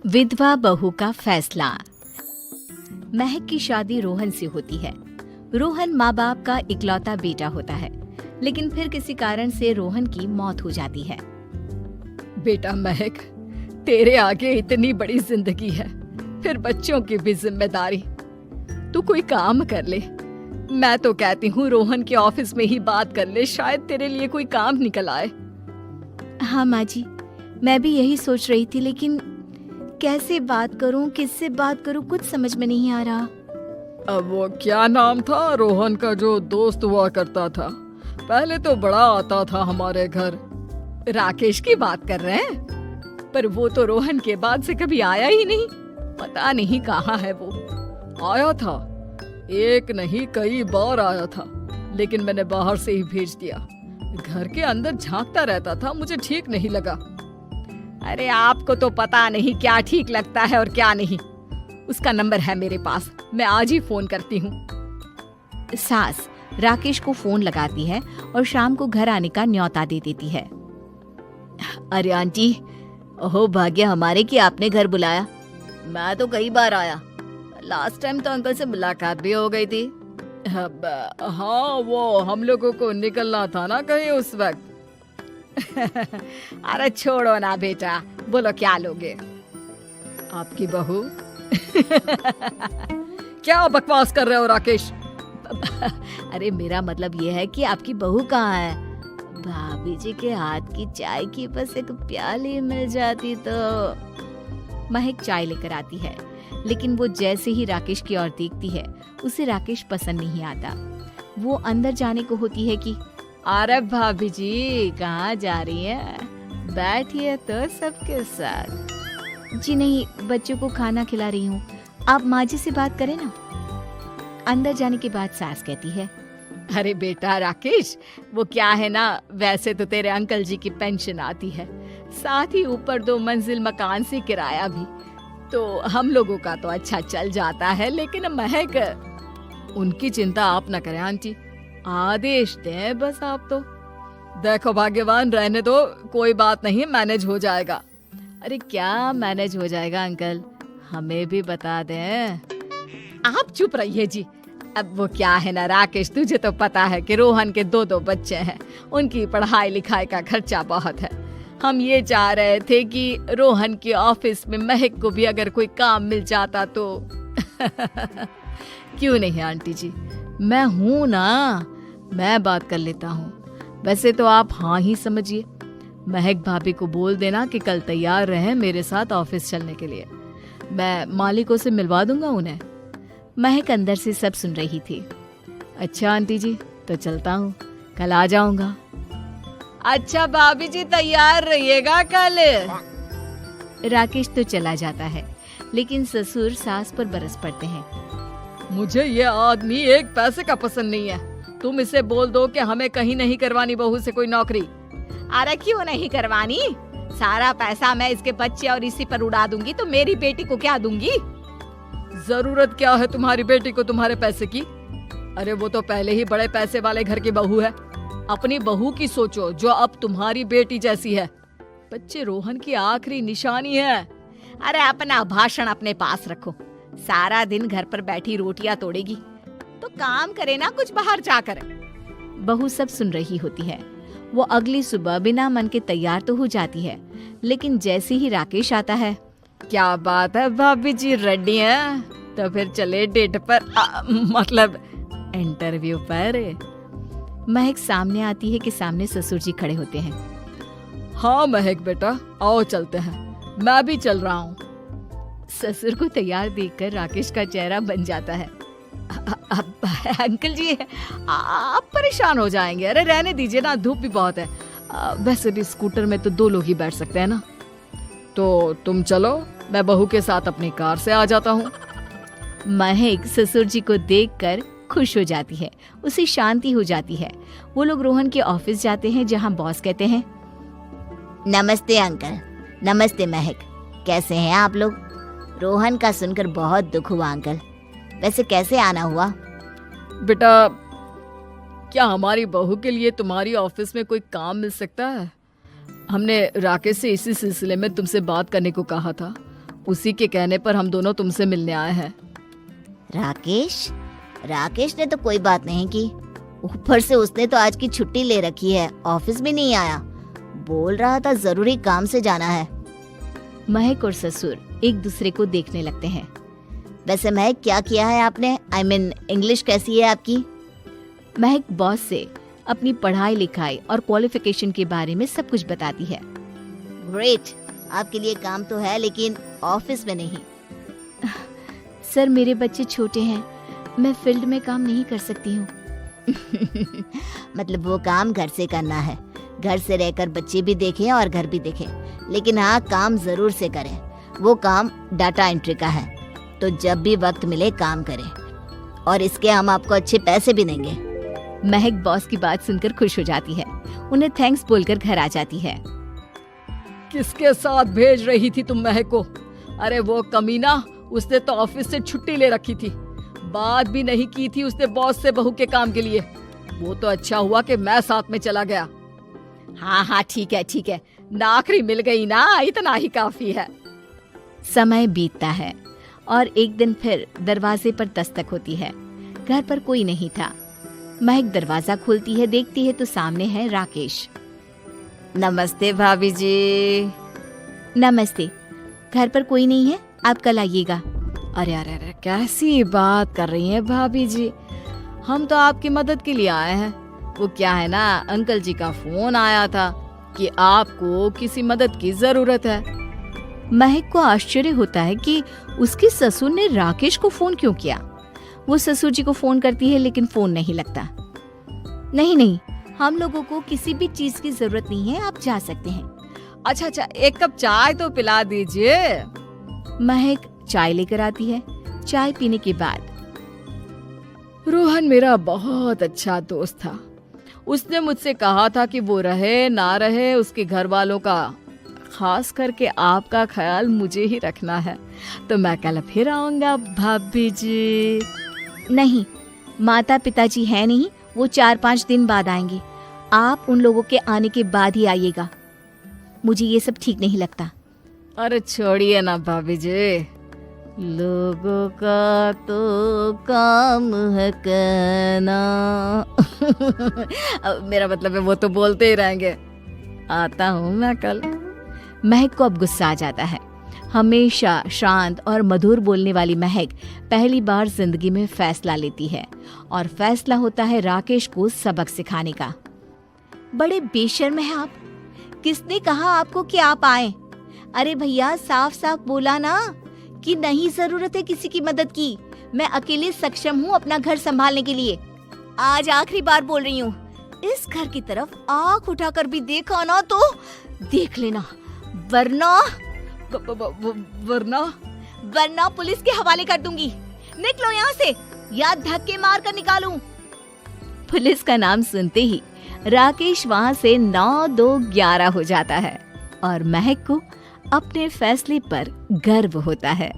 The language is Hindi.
विधवा बहू का फैसला। महक की शादी रोहन से होती है। रोहन माँ बाप का इकलौता बेटा होता है, लेकिन फिर किसी कारण से रोहन की मौत हो जाती है। बेटा महक, तेरे आगे इतनी बड़ी जिंदगी है, फिर बच्चों की भी जिम्मेदारी। तू कोई काम कर ले। मैं तो कहती हूँ रोहन के ऑफिस में ही बात कर ले, शायद तेरे लिए कोई काम निकल आए। हाँ माँ जी, मैं भी यही सोच रही थी, लेकिन कैसे बात करूं, किससे बात करूं, कुछ समझ में नहीं आ रहा। अब वो क्या नाम था रोहन का जो दोस्त हुआ करता था, पहले तो बड़ा आता था हमारे घर। राकेश की बात कर रहे हैं? पर वो तो रोहन के बाद से कभी आया ही नहीं, पता नहीं कहाँ है वो। आया था, एक नहीं कई बार आया था, लेकिन मैंने बाहर से ही भेज दिया। घर के अंदर झांकता रहता था, मुझे ठीक नहीं लगा। अरे आपको तो पता नहीं क्या ठीक लगता है और क्या नहीं। उसका नंबर है मेरे पास, मैं आज ही फोन करती हूँ। सास राकेश को फोन लगाती है और शाम को घर आने का न्योता दे देती है। अरे आंटी, ओहो भाग्य हमारे कि आपने घर बुलाया। मैं तो कई बार आया, लास्ट टाइम तो अंकल से मुलाकात भी हो गई थी। हाँ, वो हम लोगों को निकलना था ना कहीं उस वक्त। अरे छोड़ो ना बेटा, बोलो क्या लोगे? आपकी बहू। क्या बकवास कर रहे हो राकेश? अरे मेरा मतलब ये है कि आपकी बहू कहाँ है? भाभी जी के हाथ की चाय की बस एक प्याली मिल जाती तो। महक चाय लेकर आती है, लेकिन वो जैसे ही राकेश की ओर देखती है, उसे राकेश पसंद नहीं आता। वो अंदर जाने को होती है कि अरे भाभी जी कहाँ जा रही है, बैठिए तो सबके साथ। जी नहीं, बच्चों को खाना खिला रही हूँ, आप माँ जी से बात करें ना। अंदर जाने के बाद सास कहती है, अरे बेटा राकेश, वो क्या है ना, वैसे तो तेरे अंकल जी की पेंशन आती है, साथ ही ऊपर 2 मंजिल मकान से किराया भी, तो हम लोगों का तो अच्छा चल जाता है। लेकिन महक, उनकी चिंता आप न करें आंटी, आदेश दें बस आप तो। देखो भाग्यवान, रहने दो, कोई बात नहीं, मैनेज हो जाएगा। अरे क्या मैनेज हो जाएगा अंकल, हमें भी बता दें। आप चुप रहिए जी। अब वो क्या है ना राकेश, तुझे तो पता है कि रोहन के 2 बच्चे हैं, उनकी पढ़ाई लिखाई का खर्चा बहुत है। हम ये चाह रहे थे कि रोहन के ऑफिस में महक को भी अगर कोई काम मिल जाता तो। क्यों नहीं आंटी जी, मैं हूँ ना, मैं बात कर लेता हूँ। वैसे तो आप हाँ ही समझिए। महक भाभी को बोल देना कि कल तैयार रहें मेरे साथ ऑफिस चलने के लिए। मैं मालिकों से मिलवा दूंगा उन्हें। महक अंदर से सब सुन रही थी। अच्छा आंटी जी, तो चलता हूँ, कल आ जाऊंगा। अच्छा भाभी जी, तैयार रहिएगा कल। राकेश तो चला जाता है, लेकिन ससुर सास पर बरस पड़ते हैं। मुझे ये आदमी एक पैसे का पसंद नहीं है। तुम इसे बोल दो कि हमें कहीं नहीं करवानी बहू से कोई नौकरी। अरे क्यों नहीं करवानी, सारा पैसा मैं इसके बच्चे और इसी पर उड़ा दूंगी, तो मेरी बेटी को क्या दूंगी? जरूरत क्या है तुम्हारी बेटी को तुम्हारे पैसे की? अरे वो तो पहले ही बड़े पैसे वाले घर की बहू है। अपनी बहू की सोचो जो अब तुम्हारी बेटी जैसी है। बच्चे रोहन की आखिरी निशानी है। अरे अपना भाषण अपने पास रखो, सारा दिन घर पर बैठी रोटियां तोड़ेगी, तो काम करे ना कुछ बाहर जाकर। बहू सब सुन रही होती है। वो अगली सुबह बिना मन के तैयार तो हो जाती है, लेकिन जैसे ही राकेश आता है, क्या बात है भाभी जी, रेडी हैं? तो फिर चले डेट पर, मतलब इंटरव्यू पर। महक सामने आती है कि सामने ससुर जी खड़े होते हैं। हाँ महक बेटा, आओ चलते हैं, मैं भी चल रहा हूँ। ससुर को तैयार देखकर राकेश का चेहरा बन जाता है। अंकल जी, आप परेशान हो जाएंगे। अरे रहने दीजिए ना, धूप भी बहुत है। वैसे भी स्कूटर में तो 2 लोग ही बैठ सकते हैं ना। तो तुम चलो, मैं बहू के साथ अपनी कार से आ जाता हूँ। महक ससुर जी को देखकर खुश हो जाती है, उसे शांति हो जाती है। वो लोग रोहन के ऑफिस जाते हैं, जहाँ बॉस कहते हैं, नमस्ते अंकल। नमस्ते महक, कैसे हैं आप लोग? रोहन का सुनकर बहुत दुख हुआ अंकल, वैसे कैसे आना हुआ? बेटा, क्या हमारी बहू के लिए तुम्हारी ऑफिस में कोई काम मिल सकता है? हमने राकेश से इसी सिलसिले में तुमसे बात करने को कहा था। उसी के कहने पर हम दोनों तुमसे मिलने आए हैं। राकेश ने तो कोई बात नहीं की, ऊपर से उसने तो आज की छुट्टी ले रखी है, ऑफिस भी नहीं आया, बोल रहा था जरूरी काम से जाना है। महक और ससुर एक दूसरे को देखने लगते हैं। वैसे महक क्या किया है आपने? I mean, इंग्लिश कैसी है आपकी? महक बॉस से अपनी पढ़ाई लिखाई और क्वालिफिकेशन के बारे में सब कुछ बताती है। ग्रेट, आपके लिए काम तो है लेकिन ऑफिस में नहीं। सर मेरे बच्चे छोटे हैं, मैं फील्ड में काम नहीं कर सकती हूँ। मतलब वो काम घर से करना है, घर से रहकर बच्चे भी देखें और घर भी देखें, लेकिन हाँ काम जरूर से करें। वो काम डाटा एंट्री का है, तो जब भी वक्त मिले काम करें, और इसके हम आपको अच्छे पैसे भी देंगे। महक बॉस की बात सुनकर खुश हो जाती है, उन्हें थैंक्स बोलकर घर आ जाती है। किसके साथ भेज रही थी तुम महक को? अरे वो कमीना, उसने तो ऑफिस से छुट्टी ले रखी थी, बात भी नहीं की थी उसने बॉस से बहू के काम के लिए। वो तो अच्छा हुआ कि मैं साथ में चला गया। हाँ ठीक है, नौकरी मिल गई ना, इतना ही काफी है। समय बीतता है और एक दिन फिर दरवाजे पर दस्तक होती है। घर पर कोई नहीं था। महक दरवाजा खोलती है, देखती है तो सामने है राकेश। नमस्ते भाभी जी। नमस्ते, घर पर कोई नहीं है, आप कल आइएगा। अरे कैसी बात कर रही हैं भाभी जी, हम तो आपकी मदद के लिए आए हैं। वो क्या है ना, अंकल जी का फोन आया था कि आपको किसी मदद की जरूरत है। महक को आश्चर्य होता है कि उसके ससुर ने राकेश को फोन क्यों किया। वो ससुर जी को फोन करती है लेकिन फोन नहीं लगता। नहीं, हम लोगों को किसी भी चीज की जरूरत नहीं है, आप जा सकते हैं। अच्छा, एक कप चाय तो पिला दीजिए। महक चाय लेकर आती है। चाय पीने के बाद, रोहन मेरा बहुत अच्छा दोस्त था, उसने मुझसे कहा था कि वो रहे ना रहे उसके घर वालों का, खास करके आपका ख्याल मुझे ही रखना है, तो मैं कल फिर आऊंगा भाभी जी। नहीं, माता पिताजी है नहीं, वो 4-5 दिन बाद आएंगे, आप उन लोगों के आने के बाद ही आइएगा। मुझे ये सब ठीक नहीं लगता। अरे छोड़िए ना भाभी जी, लोगों का तो काम है कहना। मेरा मतलब है वो तो बोलते ही रहेंगे। आता हूँ मैं कल। महक को अब गुस्सा आ जाता है। हमेशा शांत और मधुर बोलने वाली महक पहली बार जिंदगी में फैसला लेती है, और फैसला होता है राकेश को सबक सिखाने का। बड़े बेशर्म हैं आप, किसने कहा आपको कि आप आए? अरे भैया, साफ साफ बोला ना कि नहीं जरूरत है किसी की मदद की, मैं अकेले सक्षम हूँ अपना घर संभालने के लिए। आज आखिरी बार बोल रही हूँ, इस घर की तरफ आंख उठाकर भी देखा ना तो देख लेना, वरना पुलिस के हवाले कर दूंगी। निकलो यहाँ से, या धक्के मार कर निकालूं। पुलिस का नाम सुनते ही राकेश वहाँ से 9-2-11 हो जाता है, और महक को अपने फैसले पर गर्व होता है।